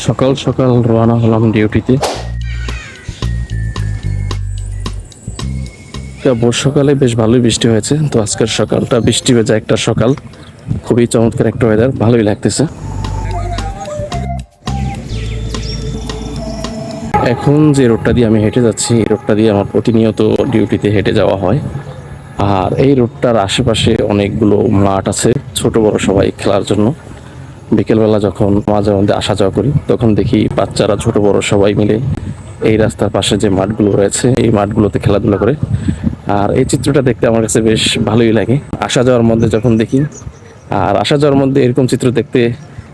সকাল সকাল রওনা হলাম ডিউটিতে। বর্ষাকালে বেশ ভালোই বৃষ্টি হয়েছে, তো আজকের সকালটা বৃষ্টি ভেজা একটা সকাল, খুবই চমৎকার একটা ওয়েদার, ভালোই লাগতেছে। এখন যে রোডটা দিয়ে আমি হেঁটে যাচ্ছি, এই রোডটা দিয়ে আমার প্রতিনিয়ত ডিউটিতে হেঁটে যাওয়া হয়। আর এই রোডটার আশেপাশে অনেকগুলো মাঠ আছে, ছোট বড় সবাই খেলার জন্য। বিকেলবেলা যখন মাঝে মধ্যে আসা যাওয়া করি, তখন দেখি বাচ্চারা ছোট বড় সবাই মিলে এই রাস্তার পাশে যে মাঠগুলো রয়েছে এই মাঠগুলোতে খেলাধুলা করে। আর এই চিত্রটা দেখতে আমার কাছে বেশ ভালোই লাগে আসা যাওয়ার মধ্যে যখন দেখি। আর আসা যাওয়ার মধ্যে এরকম চিত্র দেখতে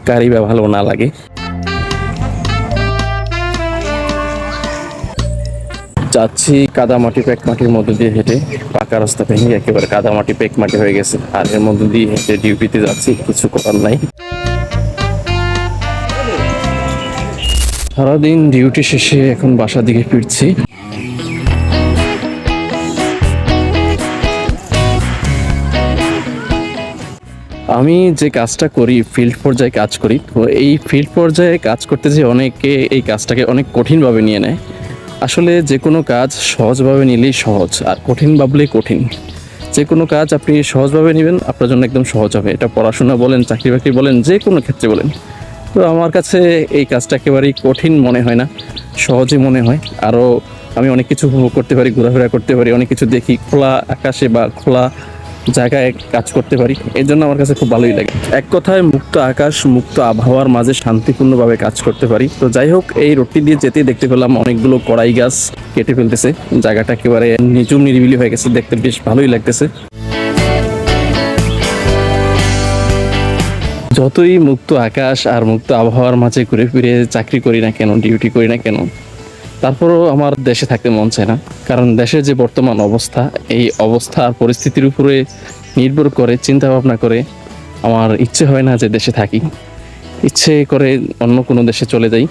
কারই বা ভালো না লাগে। যাচ্ছি কাদামাটি পেক মাটির মধ্যে দিয়ে হেঁটে, পাকা রাস্তা ভেঙে একেবারে কাদামাটি পেক মাটি হয়ে গেছে। আর এর মধ্যে দিয়ে হেঁটে ডিউটিতে যাচ্ছি, কিছু করার নাই। সারাদিন ডিউটি শেষে এখন বাসার দিকে ফিরছি। আমি যে কাজটা করি, ফিল্ড পর্যায়ে কাজ করি, তো এই ফিল্ড পর্যায়ে কাজ করতে যে অনেকে এই কাজটাকে অনেক কঠিনভাবে নিয়ে নেয়। আসলে যে কোনো কাজ সহজভাবে নিলেই সহজ, আর কঠিন ভাবলেই কঠিন। যে কোনো কাজ আপনি সহজভাবে নেবেন, আপনার জন্য একদম সহজ হবে। এটা পড়াশোনা বলেন, চাকরি বাকরি বলেন, যে কোনো ক্ষেত্রে বলেন। তো আমার কাছে এই কাজটা একেবারেই কঠিন মনে হয় না, সহজই মনে হয়। আরও আমি অনেক কিছু উপভোগ করতে পারি, ঘোরাফেরা করতে পারি, অনেক কিছু দেখি, খোলা আকাশে বা খোলা জায়গায় কাজ করতে পারি। এই জন্য আমার কাছে খুব ভালোই লাগে। এক কথায় মুক্ত আকাশ, মুক্ত আবহাওয়ার মাঝে শান্তিপূর্ণভাবে কাজ করতে পারি। তো যাই হোক, এই রোডটি দিয়ে যেতেই দেখতে পেলাম অনেকগুলো কড়াই গাছ কেটে ফেলতেছে। জায়গাটা একেবারে নিঝুম নিরিবিলি হয়ে গেছে, দেখতে বেশ ভালোই লাগতেছে। যতই মুক্ত আকাশ আর মুক্ত আবহাওয়ার মাঝে ঘুরে ফিরে চাকরি করি না কেন, ডিউটি করি না কেন, তারপরও আমার দেশে থাকতে মন চায় না। কারণ দেশের যে বর্তমান অবস্থা, এই অবস্থা আর পরিস্থিতির উপরে নির্ভর করে চিন্তা ভাবনা করে আমার ইচ্ছে হয় না যে দেশে থাকি। ইচ্ছে করে অন্য কোনো দেশে চলে যাই,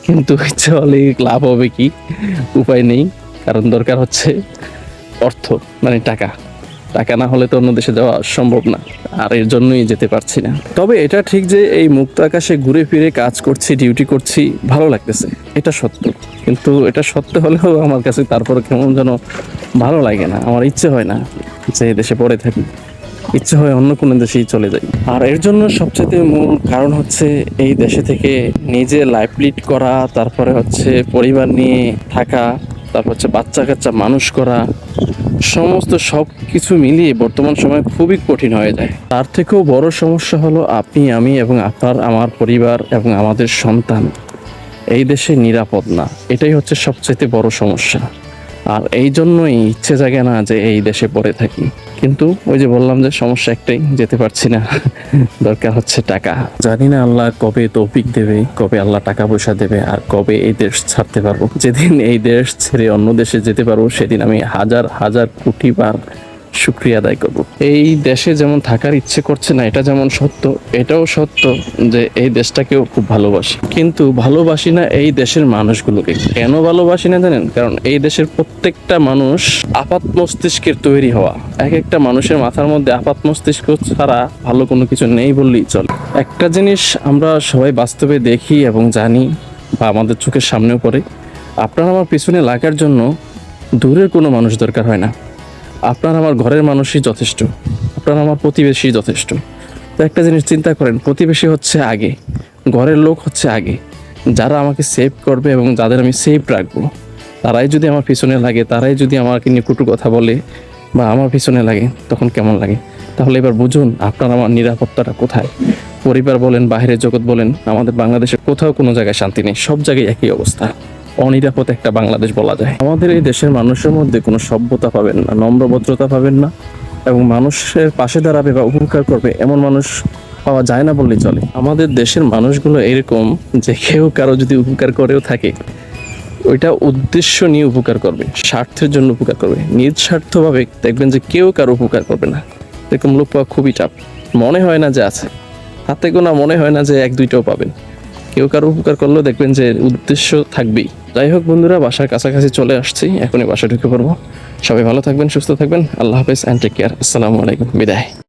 কিন্তু ইচ্ছে হলে লাভ হবে কি, উপায় নেই। কারণ দরকার হচ্ছে অর্থ, মানে টাকা। টাকা না হলে তো অন্য দেশে যাওয়া সম্ভব না, আর এর জন্যই যেতে পারছি না। তবে এটা ঠিক যে এই মুক্ত আকাশে ঘুরে ফিরে কাজ করছি, ডিউটি করছি, ভালো লাগতেছে, এটা সত্য। কিন্তু এটা সত্য হলেও আমার কাছে তারপরে কেমন যেন ভালো লাগে না। আমার ইচ্ছে হয় না যে দেশে পড়ে থাকি, ইচ্ছে হয় অন্য কোনো দেশেই চলে যাই। আর এর জন্য সবচেয়ে মূল কারণ হচ্ছে এই দেশে থেকে নিজে লাইফ লিড করা, তারপরে হচ্ছে পরিবার নিয়ে থাকা, তারপর হচ্ছে বাচ্চা কাচ্চা মানুষ করা, সমস্ত সব কিছু মিলিয়ে বর্তমান সময় খুবই কঠিন হয়ে যায়। তার থেকেও বড় সমস্যা হলো আপনি, আমি এবং আমার পরিবার এবং আমাদের সন্তান এই দেশে নিরাপদ না। এটাই হচ্ছে সবচেয়ে বড় সমস্যা। আর এই জন্যই ইচ্ছে জাগে না যে এই দেশে পড়ে থাকি। কিন্তু ওই যে বললাম যে সমস্যা একটাই, যেতে পারছি না। দরকার হচ্ছে টাকা। জানি না আল্লাহ কবে তৌফিক দেবে, কবে আল্লাহ টাকা পয়সা দেবে, আর কবে এই দেশ ছাড়তে পারবো। যেদিন এই দেশ ছেড়ে অন্য দেশে যেতে পারবো, সেদিন আমি হাজার হাজার কোটি বার শুকরিয়া আদায় করব। এই দেশে যেমন থাকার ইচ্ছে করছে না, এটা যেমন সত্য, এটাও সত্য যে এই দেশটাকেও খুব ভালোবাসি। কিন্তু ভালোবাসি না এই দেশের মানুষগুলোকে। কেন ভালোবাসি না জানেন? কারণ এই দেশের প্রত্যেকটা মানুষ আপাত মস্তিষ্কের তৈরি হওয়া। এক একটা মানুষের মাথার মধ্যে আপাত মস্তিষ্ক ছাড়া ভালো কোনো কিছু নেই বললেই চলে। একটা জিনিস আমরা সবাই বাস্তবে দেখি এবং জানি, বা আমাদের চোখের সামনেও পড়ে, আপনার আমার পিছনে লাগার জন্য দূরের কোনো মানুষ দরকার হয় না। আপনার আমার ঘরের মানুষই যথেষ্ট, আপনার আমার প্রতিবেশী যথেষ্ট। তো একটা জিনিস চিন্তা করেন, প্রতিবেশী হচ্ছে আগে, ঘরের লোক হচ্ছে আগে। যারা আমাকে সেভ করবে এবং যাদের আমি সেভ রাখবো, তারাই যদি আমার পিছনে লাগে, তারাই যদি আমাকে নিয়ে কটু কথা বলে বা আমার পিছনে লাগে, তখন কেমন লাগে? তাহলে এবার বুঝুন আপনার আমার নিরাপত্তাটা কোথায়। পরিবার বলেন, বাইরের জগৎ বলেন, আমাদের বাংলাদেশে কোথাও কোনো জায়গায় শান্তি নেই, সব জায়গায় একই অবস্থা। অনিরাপদ একটা বাংলাদেশ বলা যায়। আমাদের এই দেশের মানুষের মধ্যে কোনো সভ্যতা পাবেন না, নম্রভদ্রতা পাবেন না, এবং মানুষের পাশে দাঁড়াবে বা উপকার করবে এমন মানুষ পাওয়া যায় না বললেই চলে। আমাদের দেশের মানুষগুলো এরকম যে কেউ কারো যদি উপকার করেও থাকে, ওইটা উদ্দেশ্য নিয়ে উপকার করবে, স্বার্থের জন্য উপকার করবে। নিজ স্বার্থভাবে দেখবেন যে কেউ কারো উপকার করবে না। এরকম লোক পাওয়া খুবই চাপ। মনে হয় না যে আছে, হাতে গোনা মনে হয় না যে এক দুইটাও পাবেন। কেউ কারো উপকার করলেও দেখবেন যে উদ্দেশ্য থাকবেই। যাই হোক বন্ধুরা, বাসার কাছাকাছি চলে আসছি, এখনই বাসা ঢুকে পড়বো। সবাই ভালো থাকবেন, সুস্থ থাকবেন। আল্লাহ হাফেজ অ্যান্ড টেক কেয়ার। আসসালামু আলাইকুম, বিদায়।